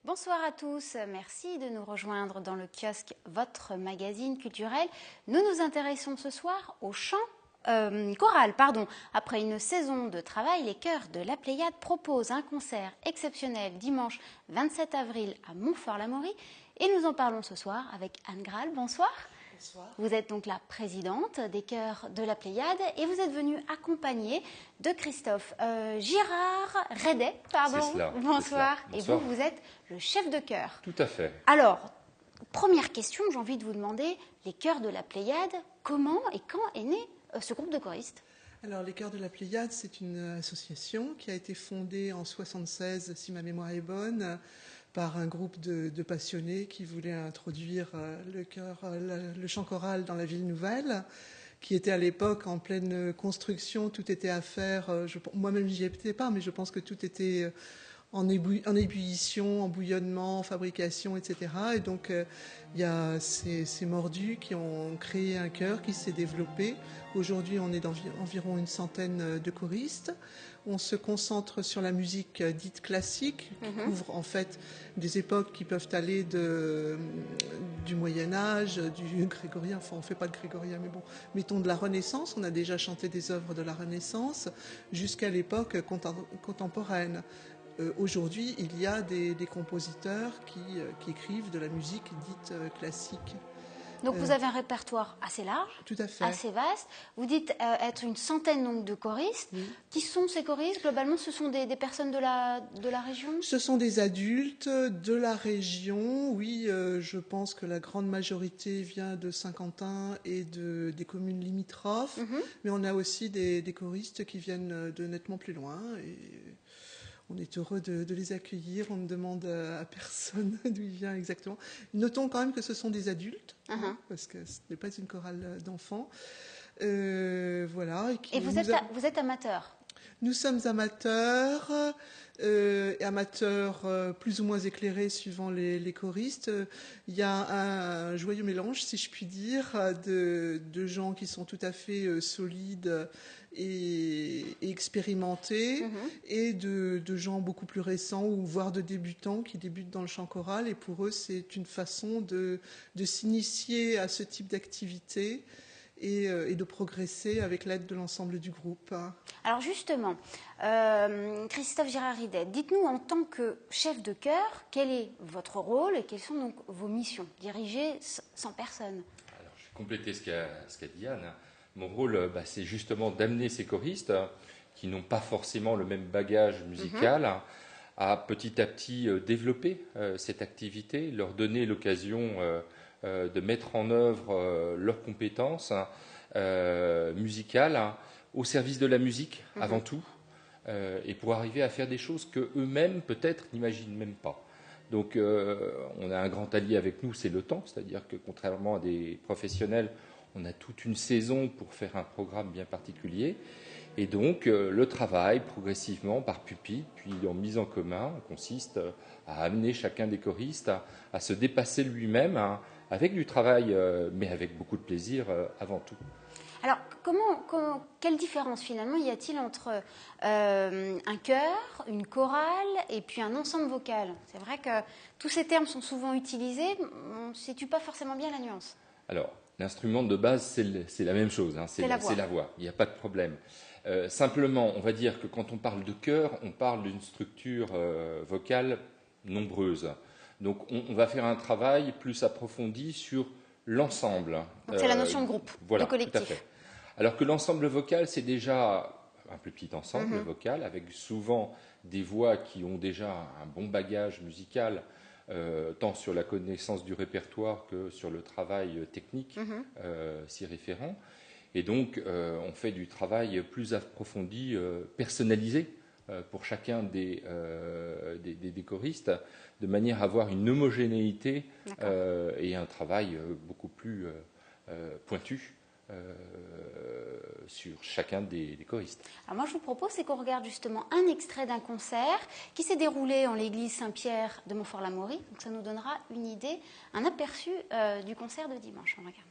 Bonsoir à tous, merci de nous rejoindre dans le kiosque Votre Magazine Culturel. Nous nous intéressons ce soir au chant choral. Après une saison de travail, les chœurs de la Pléiade proposent un concert exceptionnel dimanche 27 avril à Montfort-l'Amaury. Et nous en parlons ce soir avec Anne Graal. Bonsoir. Bonsoir. Vous êtes donc la présidente des chœurs de la Pléiade et vous êtes venue accompagnée de Christophe Girard Redet. C'est cela. Bonsoir. C'est cela. Et vous êtes le chef de chœur. Tout à fait. Alors, première question, j'ai envie de vous demander, les chœurs de la Pléiade, comment et quand est né ce groupe de choristes? Alors, les chœurs de la Pléiade, c'est une association qui a été fondée en 1976, si ma mémoire est bonne, par un groupe de passionnés qui voulaient introduire le chant choral dans la ville nouvelle, qui était à l'époque en pleine construction. Tout était à faire. Moi-même, j'y étais pas, mais je pense que tout était en ébullition, en bouillonnement, en fabrication, etc. Et donc, il y a ces mordus qui ont créé un chœur qui s'est développé. Aujourd'hui, on est environ une centaine de choristes. On se concentre sur la musique dite classique, qui couvre en fait des époques qui peuvent aller du Moyen-Âge, du grégorien, enfin on ne fait pas le grégorien, mais bon, mettons de la Renaissance, on a déjà chanté des œuvres de la Renaissance, jusqu'à l'époque contemporaine. Aujourd'hui, il y a des compositeurs qui écrivent de la musique dite classique. Donc vous avez un répertoire assez large, tout à fait, assez vaste. Vous dites être une centaine donc, de choristes. Oui. Qui sont ces choristes? Globalement, ce sont des personnes de la région? Ce sont des adultes de la région. Oui, je pense que la grande majorité vient de Saint-Quentin et des communes limitrophes. Mais on a aussi des choristes qui viennent de nettement plus loin. Et on est heureux de les accueillir. On ne demande à personne d'où il vient exactement. Notons quand même que ce sont des adultes, parce que ce n'est pas une chorale d'enfants. Voilà. Et vous êtes amateur? Nous sommes amateurs, amateurs plus ou moins éclairés suivant les choristes. Il y a un joyeux mélange, si je puis dire, de gens qui sont tout à fait solides et expérimentés, et de gens beaucoup plus récents, ou voire de débutants qui débutent dans le chant choral. Et pour eux, c'est une façon de s'initier à ce type d'activité et de progresser avec l'aide de l'ensemble du groupe. Alors justement, Christophe Girard-Redet, dites-nous en tant que chef de chœur, quel est votre rôle et quelles sont donc vos missions? Diriger 100 personnes. Alors je vais compléter ce qu'a dit Anne. Mon rôle, c'est justement d'amener ces choristes qui n'ont pas forcément le même bagage musical à petit développer cette activité, leur donner l'occasion de mettre en œuvre leurs compétences musicales au service de la musique avant tout, et pour arriver à faire des choses qu'eux-mêmes peut-être n'imaginent même pas. Donc on a un grand allié avec nous, c'est le temps, c'est-à-dire que contrairement à des professionnels, on a toute une saison pour faire un programme bien particulier. Et donc le travail progressivement par pupitre, puis en mise en commun, consiste à amener chacun des choristes à se dépasser lui-même, avec du travail, mais avec beaucoup de plaisir avant tout. Alors, quelle différence finalement y a-t-il entre un chœur, une chorale et puis un ensemble vocal? C'est vrai que tous ces termes sont souvent utilisés, on ne situe pas forcément bien la nuance. Alors, l'instrument de base, c'est la même chose, c'est la voix, il n'y a pas de problème. Simplement, on va dire que quand on parle de chœur, on parle d'une structure vocale nombreuse. Donc on va faire un travail plus approfondi sur l'ensemble. Donc c'est la notion de groupe, voilà, de collectif. Tout à fait. Alors que l'ensemble vocal, c'est déjà un plus petit ensemble vocal, avec souvent des voix qui ont déjà un bon bagage musical, tant sur la connaissance du répertoire que sur le travail technique s'y référent. Et donc on fait du travail plus approfondi, personnalisé, pour chacun des choristes, de manière à avoir une homogénéité et un travail beaucoup plus pointu sur chacun des choristes. Alors moi, je vous propose, c'est qu'on regarde justement un extrait d'un concert qui s'est déroulé en l'église Saint-Pierre de Montfort-l'Amaury. Donc ça nous donnera une idée, un aperçu du concert de dimanche. On regarde.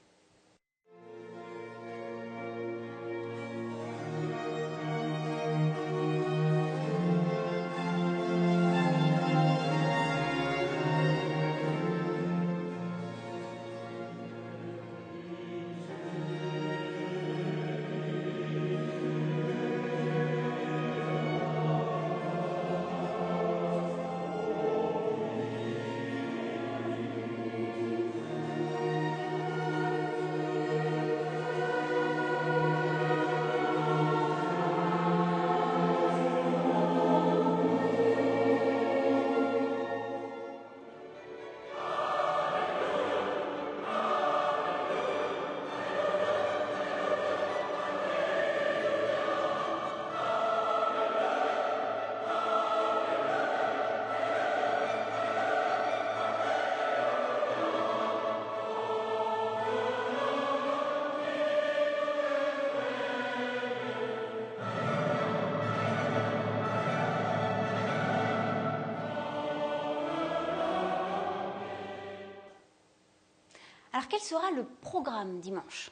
Alors quel sera le programme dimanche ?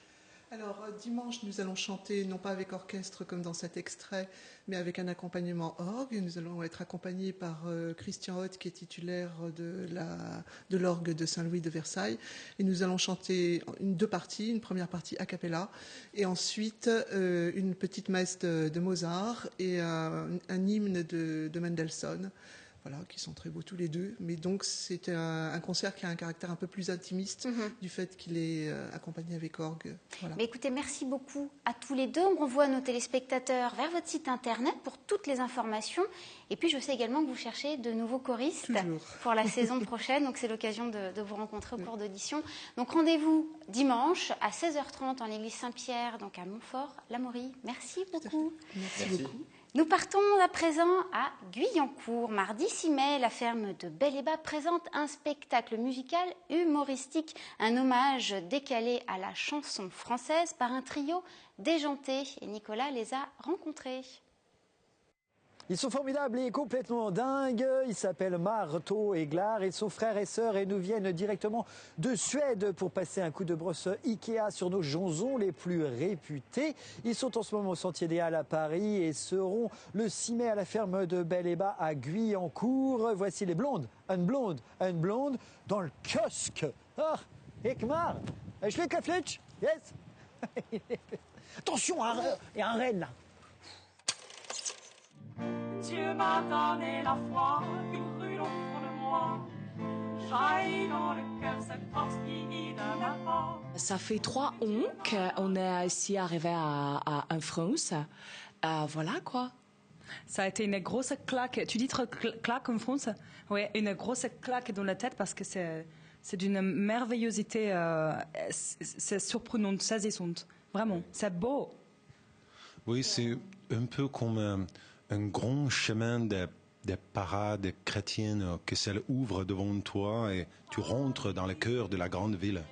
Alors, dimanche, nous allons chanter, non pas avec orchestre comme dans cet extrait, mais avec un accompagnement orgue. Nous allons être accompagnés par Christian Hoth, qui est titulaire de l'orgue de Saint-Louis de Versailles. Et nous allons chanter deux parties, une première partie a cappella, et ensuite une petite messe de Mozart et un hymne de Mendelssohn. Voilà, qui sont très beaux tous les deux. Mais donc, c'est un concert qui a un caractère un peu plus intimiste du fait qu'il est accompagné avec orgue. Voilà. Mais écoutez, merci beaucoup à tous les deux. On renvoie nos téléspectateurs vers votre site internet pour toutes les informations. Et puis, je sais également que vous cherchez de nouveaux choristes pour la saison prochaine. Donc, c'est l'occasion de vous rencontrer au cours d'audition. Donc, rendez-vous dimanche à 16h30 en l'église Saint-Pierre, donc à Montfort-l'Amaury. Merci beaucoup. Merci beaucoup. Nous partons à présent à Guyancourt. Mardi 6 mai, la ferme de Bel-et-Bas présente un spectacle musical humoristique, un hommage décalé à la chanson française par un trio déjanté. Et Nicolas les a rencontrés. Ils sont formidables et complètement dingues. Ils s'appellent Marteau et Glar. Ils sont frères et sœurs et nous viennent directement de Suède pour passer un coup de brosse Ikea sur nos jonzons les plus réputés. Ils sont en ce moment au Sentier des Halles à Paris et seront le 6 mai à la ferme de Bel-et-Bas à Guyancourt. Voici les blondes, un blonde dans le kiosque. Ah, Ekmar, je fais flèche. Yes. Attention, il y a un renne là. Dieu m'a donné la foi, il brûle au fond de moi. J'aille dans le cœur cette force qui guide ma pas. Ça fait 3 ans qu'on est ici arrivé en France. Voilà quoi. Ça a été une grosse claque. Tu dis claque en France ? Oui, une grosse claque dans la tête parce que c'est d'une merveillosité. C'est surprenant, saisissant. Vraiment, c'est beau. Oui, c'est un peu comme un grand chemin de parades chrétiennes que celle ouvre devant toi et tu rentres dans le cœur de la grande ville.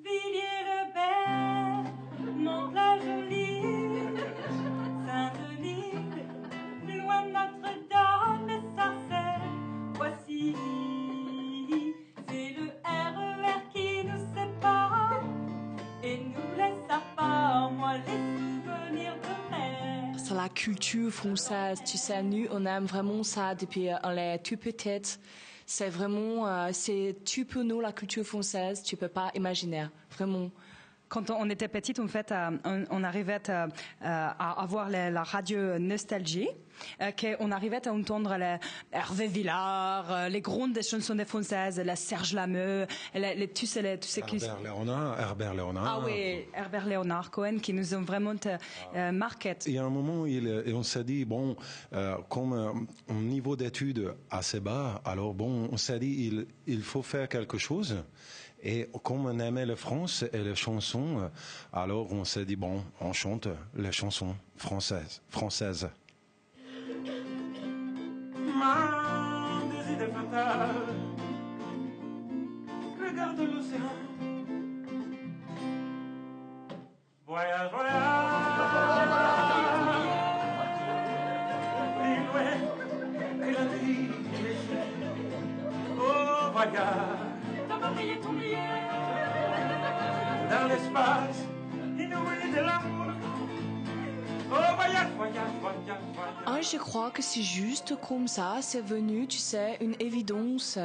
Villiers-le-Bel, Mont-la-Jolie, Saint-Denis, plus loin Notre-Dame et Sarcelles. Voici, c'est le RER qui nous sépare et nous laisse à part, moi, les souvenirs de mer. C'est la culture française, tu sais, nous on aime vraiment ça depuis on est tout petite. C'est vraiment, c'est tu peux nous la culture française, tu peux pas imaginer, vraiment. Quand on était petite, en fait, on arrivait à avoir la radio Nostalgie, qu'on arrivait à entendre les Hervé Villard, les grandes chansons des françaises, la Serge Lameu, tu sais qui... Herbert Léonard. Ah oui, Herbert Léonard Cohen, qui nous ont vraiment marqué. Il y a un moment, on s'est dit, bon, comme un niveau d'études assez bas, alors bon, on s'est dit, il faut faire quelque chose. Et comme on aimait la France et les chansons, alors on s'est dit, bon, on chante les chansons françaises. Ma des idées fatales, regarde l'océan, Voyage, voyage. Plus loin que la vie. Oh, voyage. T'as marié ton billet. Dans l'espace inouï de l'amour. Oh, voyage, voyage, voyage, voyage. Ah, je crois que c'est juste comme ça, c'est venu, tu sais, une évidence.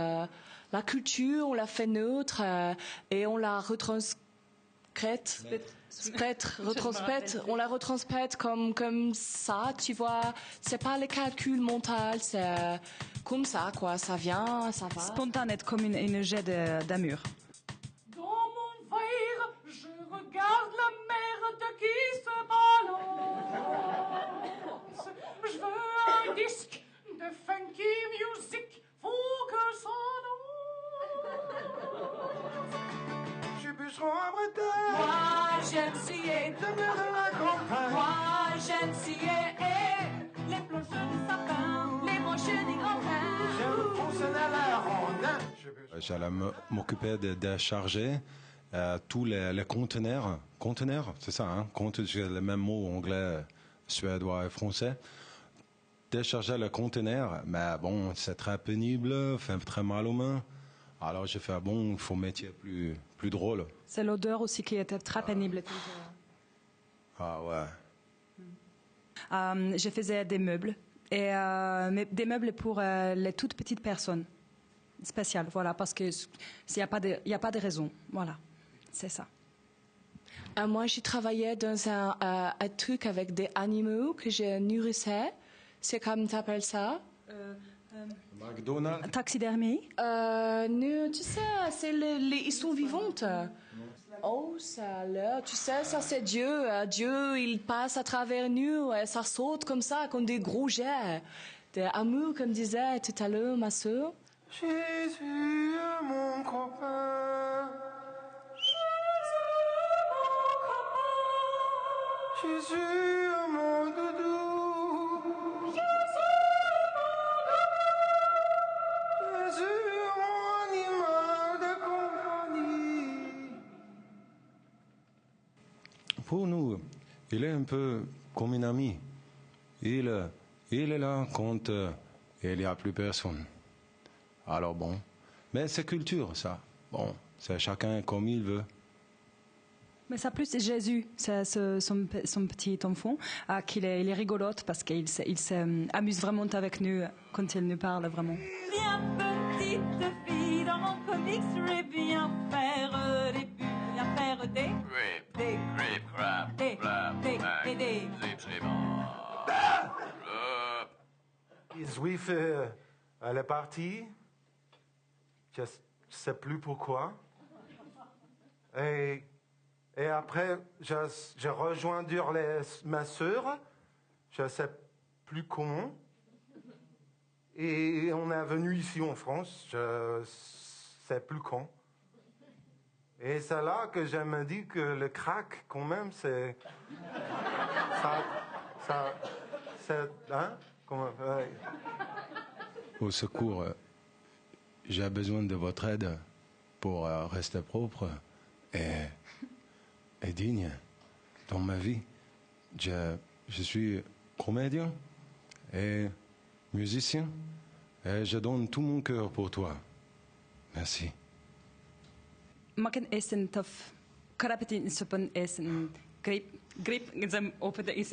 La culture, on l'a fait neutre et on la retranscrite. On la retranscrite comme ça, tu vois. C'est pas le calcul mental, c'est comme ça, quoi. Ça vient, ça va. Spontané, comme une jet d'amour. Dans mon verre, je regarde la merde qui se balance. Je veux un disque de funky music, faut que ça danse. Je suis bûcheron à Bretagne. Moi, j'aime scier. Demeure de la campagne. Moi, j'aime scier. Les planches de sapin, les branches des grands-pères. J'aime fonctionner la ronde. J'allais m'occuper de décharger tous les conteneurs. Conteneurs, c'est ça, hein? J'ai le même mot anglais, suédois et français. Décharger le conteneur, mais bon, c'est très pénible, fait très mal aux mains. Alors j'ai fait, bon, il faut un métier plus drôle. C'est l'odeur aussi qui était très pénible. Ah ouais. Je faisais des meubles, mais des meubles pour les toutes petites personnes spéciales, voilà, parce que il y a pas de raison, voilà, c'est ça. Moi, j'ai travaillé dans un truc avec des animaux que je nourrissais. C'est comme tu appelles ça? McDonald's. Taxidermie. Non, tu sais, ils sont vivantes. Oh, ça là, tu sais, ça c'est Dieu. Dieu, il passe à travers nous et ça saute comme ça, comme des gros jets. Des amours, comme disait tout à l'heure ma soeur. Jésus, mon copain. Jésus, mon doudou. Jésus, mon animal de compagnie. Pour nous, il est un peu comme un ami. Il est là quand il n'y a plus personne. Alors bon, mais c'est culture, ça. Bon, c'est chacun comme il veut. Mais ça plus c'est Jésus, c'est son petit enfant, il est rigolote parce qu'il s'amuse vraiment avec nous quand il nous parle vraiment. Viens petite fille dans mon comics strip, viens faire des bulles, viens faire des Les Juifs, elle est partie. Je sais plus pourquoi. Et après, j'ai rejoint ma sœur. Je sais plus comment. Et on est venu ici en France. Je sais plus quand. Et c'est là que je me dis que le crack, quand même, c'est... c'est... Hein? Comment, ouais. Au secours, j'ai besoin de votre aide pour rester propre et digne dans ma vie. Je suis comédien et musicien et je donne tout mon cœur pour toi. Merci. Maken is een tof. Karapetin soppen is een grip zijn open de is.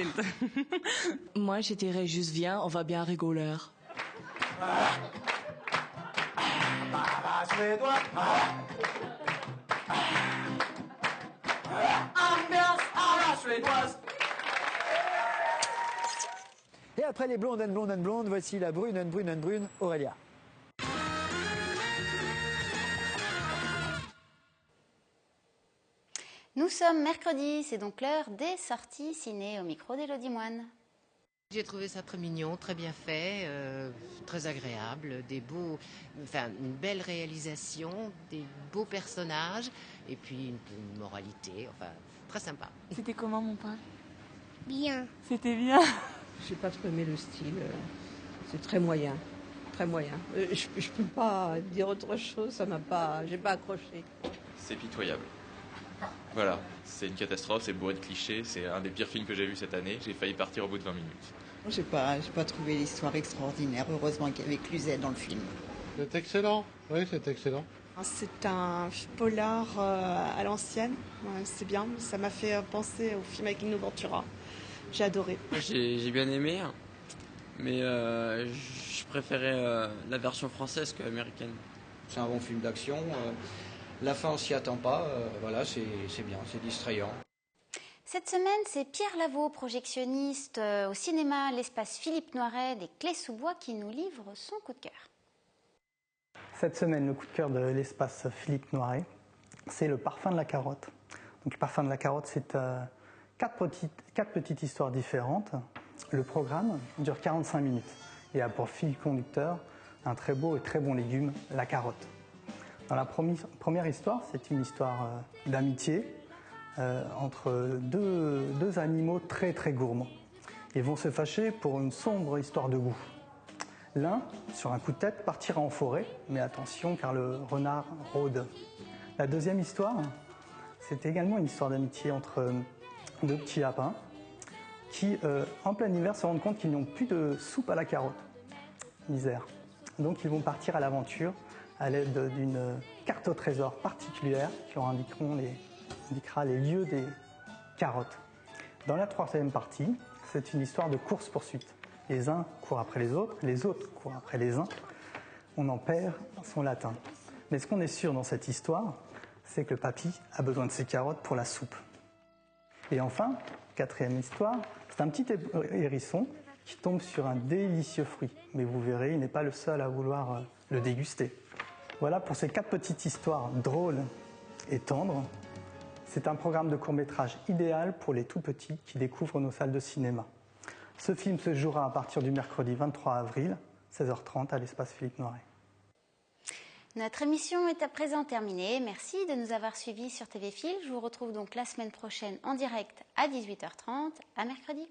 Moi, je dirais juste viens, on va bien rigoler. Ambiance à la suédoise. Et après les blondes and blondes, voici la brune, Aurélia. Nous sommes mercredi, c'est donc l'heure des sorties ciné au micro d'Élodie Moine. J'ai trouvé ça très mignon, très bien fait, très agréable, une belle réalisation, des beaux personnages et puis une moralité, enfin très sympa. C'était comment mon père? Bien. C'était bien. J'ai pas trop aimé le style, c'est très moyen, très moyen. Je peux pas dire autre chose, j'ai pas accroché. C'est pitoyable. Voilà, c'est une catastrophe, c'est bourré de clichés, c'est un des pires films que j'ai vu cette année. J'ai failli partir au bout de 20 minutes. J'ai pas trouvé l'histoire extraordinaire. Heureusement qu'il y avait Cluzet dans le film. C'est excellent, oui, c'est excellent. C'est un polar à l'ancienne, c'est bien. Ça m'a fait penser au film avec Lino Ventura. J'ai adoré. J'ai bien aimé, mais je préférais la version française que l'américaine. C'est un bon film d'action. La fin, on s'y attend pas. Voilà, c'est bien, c'est distrayant. Cette semaine, c'est Pierre Lavaux, projectionniste au cinéma L'Espace Philippe Noiret des Clés-sous-Bois, qui nous livre son coup de cœur. Cette semaine, le coup de cœur de l'Espace Philippe Noiret, c'est Le Parfum de la carotte. Donc, Le Parfum de la carotte, c'est quatre petites histoires différentes. Le programme dure 45 minutes et a pour fil conducteur un très beau et très bon légume, la carotte. Dans la première histoire, c'est une histoire d'amitié entre deux animaux très très gourmands. Ils vont se fâcher pour une sombre histoire de goût. L'un, sur un coup de tête, partira en forêt, mais attention car le renard rôde. La deuxième histoire, c'est également une histoire d'amitié entre deux petits lapins qui, en plein hiver, se rendent compte qu'ils n'ont plus de soupe à la carotte. Misère. Donc ils vont partir à l'aventure à l'aide d'une carte au trésor particulière qui leur indiquera les lieux des carottes. Dans la troisième partie, c'est une histoire de course-poursuite. Les uns courent après les autres courent après les uns. On en perd son latin. Mais ce qu'on est sûr dans cette histoire, c'est que le papy a besoin de ses carottes pour la soupe. Et enfin, quatrième histoire, c'est un petit hérisson qui tombe sur un délicieux fruit. Mais vous verrez, il n'est pas le seul à vouloir le déguster. Voilà pour ces 4 petites histoires drôles et tendres. C'est un programme de court-métrage idéal pour les tout petits qui découvrent nos salles de cinéma. Ce film se jouera à partir du mercredi 23 avril, 16h30 à l'Espace Philippe Noiret. Notre émission est à présent terminée. Merci de nous avoir suivis sur TV Fil. Je vous retrouve donc la semaine prochaine en direct à 18h30. À mercredi.